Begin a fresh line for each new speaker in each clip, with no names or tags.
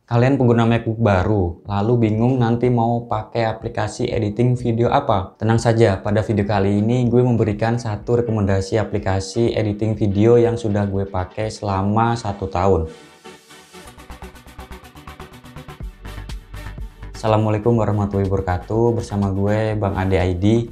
Kalian pengguna MacBook baru, lalu bingung nanti mau pakai aplikasi editing video apa? Tenang saja, pada video kali ini gue memberikan satu rekomendasi aplikasi editing video yang sudah gue pakai selama 1 tahun. Assalamualaikum warahmatullahi wabarakatuh, bersama gue Bang Ade ID.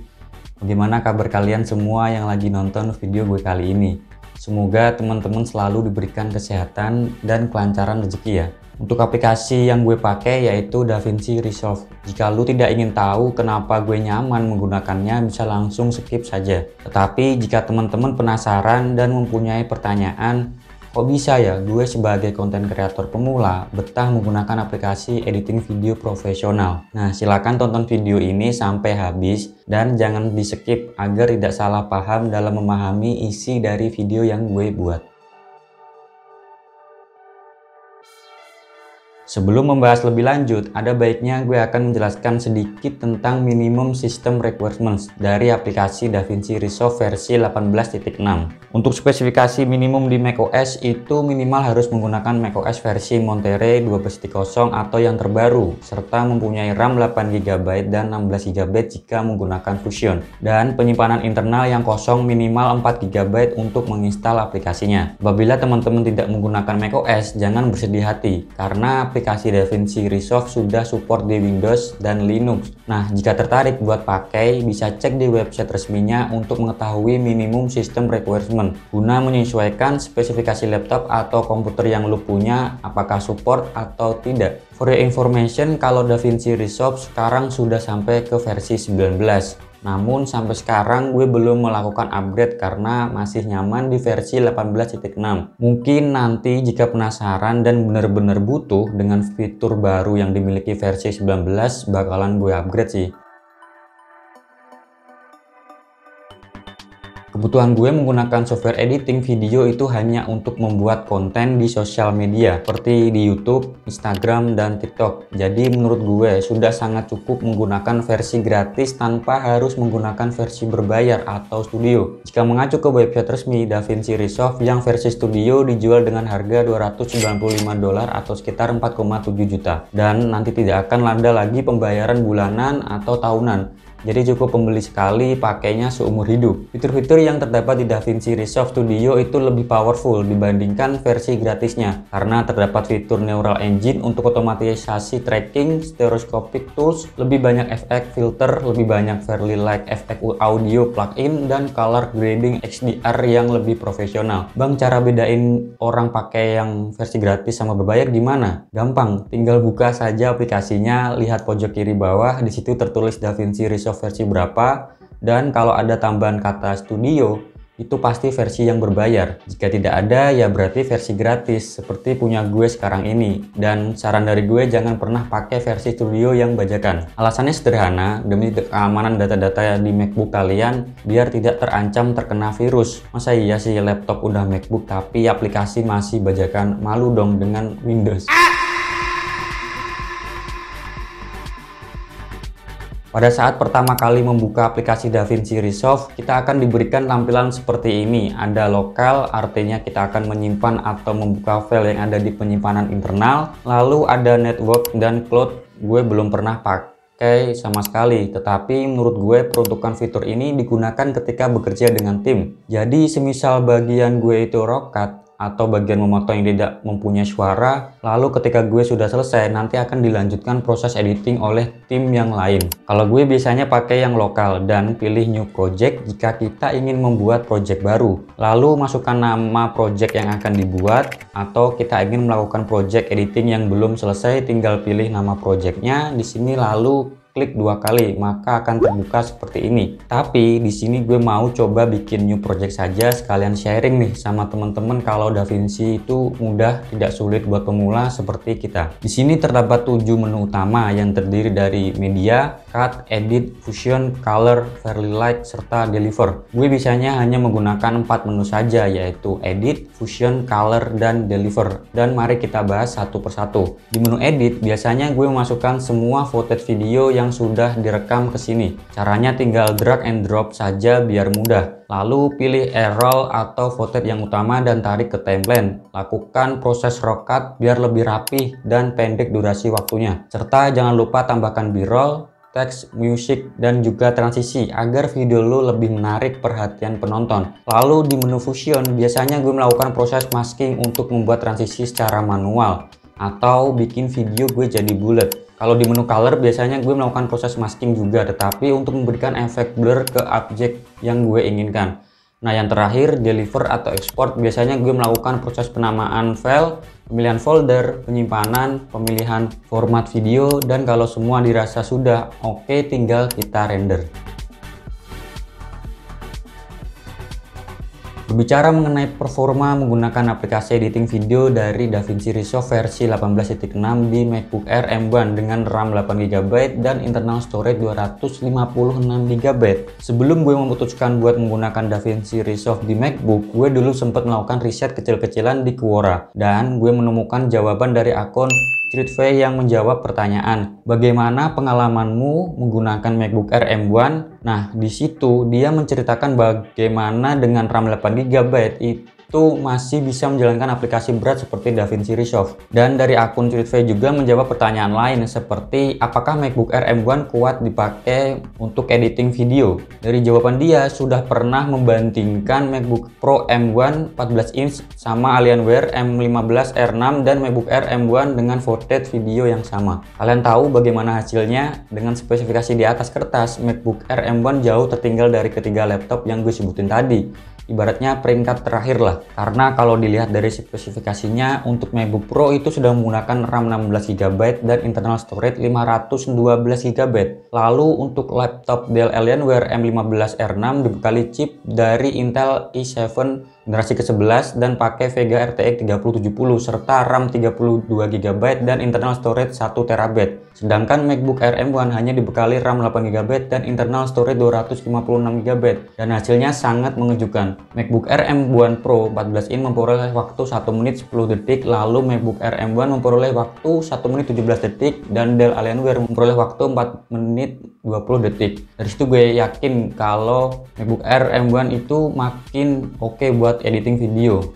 Bagaimana kabar kalian semua yang lagi nonton video gue kali ini? Semoga teman-teman selalu diberikan kesehatan dan kelancaran rezeki ya. Untuk aplikasi yang gue pakai yaitu DaVinci Resolve. Jika lu tidak ingin tahu kenapa gue nyaman menggunakannya, bisa langsung skip saja. Tetapi jika teman-teman penasaran dan mempunyai pertanyaan, kok bisa ya gue sebagai konten kreator pemula betah menggunakan aplikasi editing video profesional? Nah, silakan tonton video ini sampai habis dan jangan di skip agar tidak salah paham dalam memahami isi dari video yang gue buat. Sebelum membahas lebih lanjut, ada baiknya gue akan menjelaskan sedikit tentang minimum system requirements dari aplikasi DaVinci Resolve versi 18.6. Untuk spesifikasi minimum di macOS itu minimal harus menggunakan macOS versi Monterey 12.0 atau yang terbaru, serta mempunyai RAM 8GB dan 16GB jika menggunakan Fusion, dan penyimpanan internal yang kosong minimal 4GB untuk menginstal aplikasinya. Apabila teman-teman tidak menggunakan macOS, jangan bersedih hati, karena aplikasi DaVinci Resolve sudah support di Windows dan Linux. Nah, jika tertarik buat pakai, bisa cek di website resminya untuk mengetahui minimum system requirement guna menyesuaikan spesifikasi laptop atau komputer yang lu punya, apakah support atau tidak. For your information, kalau DaVinci Resolve sekarang sudah sampai ke versi 19. Namun sampai sekarang gue belum melakukan upgrade karena masih nyaman di versi 18.6. Mungkin nanti jika penasaran dan benar-benar butuh dengan fitur baru yang dimiliki versi 19, bakalan gue upgrade sih. Kebutuhan gue menggunakan software editing video itu hanya untuk membuat konten di sosial media seperti di YouTube, Instagram, dan TikTok. Jadi menurut gue sudah sangat cukup menggunakan versi gratis tanpa harus menggunakan versi berbayar atau studio. Jika mengacu ke website resmi DaVinci Resolve, yang versi studio dijual dengan harga $295 atau sekitar 4,7 juta. Dan nanti tidak akan ada lagi pembayaran bulanan atau tahunan. Jadi cukup pembeli sekali, pakainya seumur hidup. Fitur-fitur yang terdapat di DaVinci Resolve Studio itu lebih powerful dibandingkan versi gratisnya, karena terdapat fitur Neural Engine untuk otomatisasi tracking, stereoscopic tools, lebih banyak efek filter, lebih banyak Fairly Light efek audio plugin, dan color grading XDR yang lebih profesional. Bang, cara bedain orang pakai yang versi gratis sama berbayar gimana? Gampang, tinggal buka saja aplikasinya, lihat pojok kiri bawah, di situ tertulis DaVinci Resolve versi berapa, dan kalau ada tambahan kata studio itu pasti versi yang berbayar. Jika tidak ada ya berarti versi gratis seperti punya gue sekarang ini. Dan saran dari gue, jangan pernah pakai versi studio yang bajakan. Alasannya sederhana, demi keamanan data-data di MacBook kalian biar tidak terancam terkena virus. Masa iya sih laptop udah MacBook tapi aplikasi masih bajakan? Malu dong dengan Windows. Pada saat pertama kali membuka aplikasi DaVinci Resolve, kita akan diberikan tampilan seperti ini. Ada lokal, artinya kita akan menyimpan atau membuka file yang ada di penyimpanan internal. Lalu ada network dan cloud. Gue belum pernah pakai sama sekali, tetapi menurut gue peruntukan fitur ini digunakan ketika bekerja dengan tim. Jadi semisal bagian gue itu rokat atau bagian memotong yang tidak mempunyai suara, lalu ketika gue sudah selesai nanti akan dilanjutkan proses editing oleh tim yang lain. Kalau gue biasanya pakai yang lokal dan pilih new project jika kita ingin membuat project baru, lalu masukkan nama project yang akan dibuat, atau kita ingin melakukan project editing yang belum selesai, tinggal pilih nama projectnya di sini lalu klik 2 kali, maka akan terbuka seperti ini. Tapi di sini gue mau coba bikin new project saja, sekalian sharing nih sama teman-teman kalau DaVinci itu mudah, tidak sulit buat pemula seperti kita. Di sini terdapat 7 menu utama yang terdiri dari media, cut, edit, fusion, color, fairly light, serta deliver. Gue biasanya hanya menggunakan 4 menu saja, yaitu edit, fusion, color, dan deliver. Dan mari kita bahas satu persatu. Di menu edit biasanya gue memasukkan semua footage video yang yang sudah direkam ke sini. Caranya tinggal drag and drop saja biar mudah. Lalu pilih roll atau footage yang utama dan tarik ke timeline. Lakukan proses rokat biar lebih rapih dan pendek durasi waktunya. Serta jangan lupa tambahkan b-roll, teks, musik, dan juga transisi agar video lu lebih menarik perhatian penonton. Lalu di menu Fusion biasanya gue melakukan proses masking untuk membuat transisi secara manual atau bikin video gue jadi bulat. Kalau di menu Color biasanya gue melakukan proses masking juga, tetapi untuk memberikan efek blur ke objek yang gue inginkan. Nah, yang terakhir, deliver atau export, biasanya gue melakukan proses penamaan file, pemilihan folder, penyimpanan, pemilihan format video, dan kalau semua dirasa sudah oke, tinggal kita render. Berbicara mengenai performa menggunakan aplikasi editing video dari DaVinci Resolve versi 18.6 di MacBook Air M1 dengan RAM 8GB dan internal storage 256GB. Sebelum gue memutuskan buat menggunakan DaVinci Resolve di MacBook, gue dulu sempat melakukan riset kecil-kecilan di Quora dan gue menemukan jawaban dari akun Streetway yang menjawab pertanyaan, bagaimana pengalamanmu menggunakan MacBook Air M1? Nah, di situ dia menceritakan bagaimana dengan RAM 8GB itu masih bisa menjalankan aplikasi berat seperti DaVinci Resolve. Dan dari akun Streetway juga menjawab pertanyaan lain seperti apakah MacBook Air M1 kuat dipakai untuk editing video. Dari jawaban dia sudah pernah membandingkan MacBook Pro M1 14 inch sama Alienware M15 R6 dan MacBook Air M1 dengan footage video yang sama. Kalian tahu bagaimana hasilnya? Dengan spesifikasi di atas kertas, MacBook Air M1 jauh tertinggal dari ketiga laptop yang gue sebutin tadi. Ibaratnya peringkat terakhir lah, karena kalau dilihat dari spesifikasinya untuk MacBook Pro itu sudah menggunakan RAM 16GB dan internal storage 512GB. Lalu untuk laptop Dell Alienware M15 R6 dibekali chip dari Intel i7 generasi ke-11 dan pakai Vega RTX 3070 serta RAM 32GB dan internal storage 1TB. Sedangkan MacBook Air M1 hanya dibekali RAM 8GB dan internal storage 256GB dan hasilnya sangat mengejutkan. MacBook Air M1 Pro 14 in memperoleh waktu 1 menit 10 detik, lalu MacBook Air M1 memperoleh waktu 1 menit 17 detik dan Dell Alienware memperoleh waktu 4 menit 20 detik. Dari situ gue yakin kalau MacBook Air M1 itu makin oke buat editing video.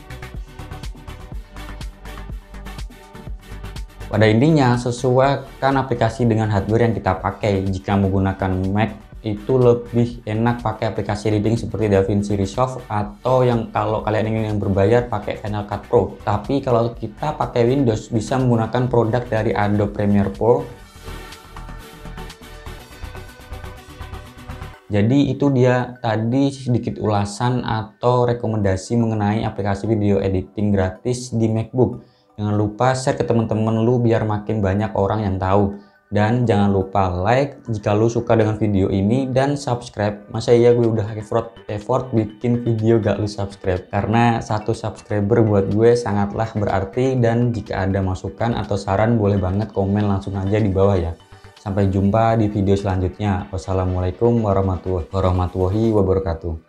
Pada intinya, sesuaikan aplikasi dengan hardware yang kita pakai. Jika menggunakan Mac, itu lebih enak pakai aplikasi editing seperti DaVinci Resolve, atau yang kalau kalian ingin yang berbayar pakai Final Cut Pro. Tapi kalau kita pakai Windows, bisa menggunakan produk dari Adobe Premiere Pro. Jadi itu dia tadi sedikit ulasan atau rekomendasi mengenai aplikasi video editing gratis di MacBook. Jangan lupa share ke teman-teman lu biar makin banyak orang yang tahu. Dan jangan lupa like jika lu suka dengan video ini dan subscribe. Masa iya gue udah effort bikin video gak lu subscribe? Karena satu subscriber buat gue sangatlah berarti, dan jika ada masukan atau saran boleh banget komen langsung aja di bawah ya. Sampai jumpa di video selanjutnya. Wassalamualaikum warahmatullahi wabarakatuh.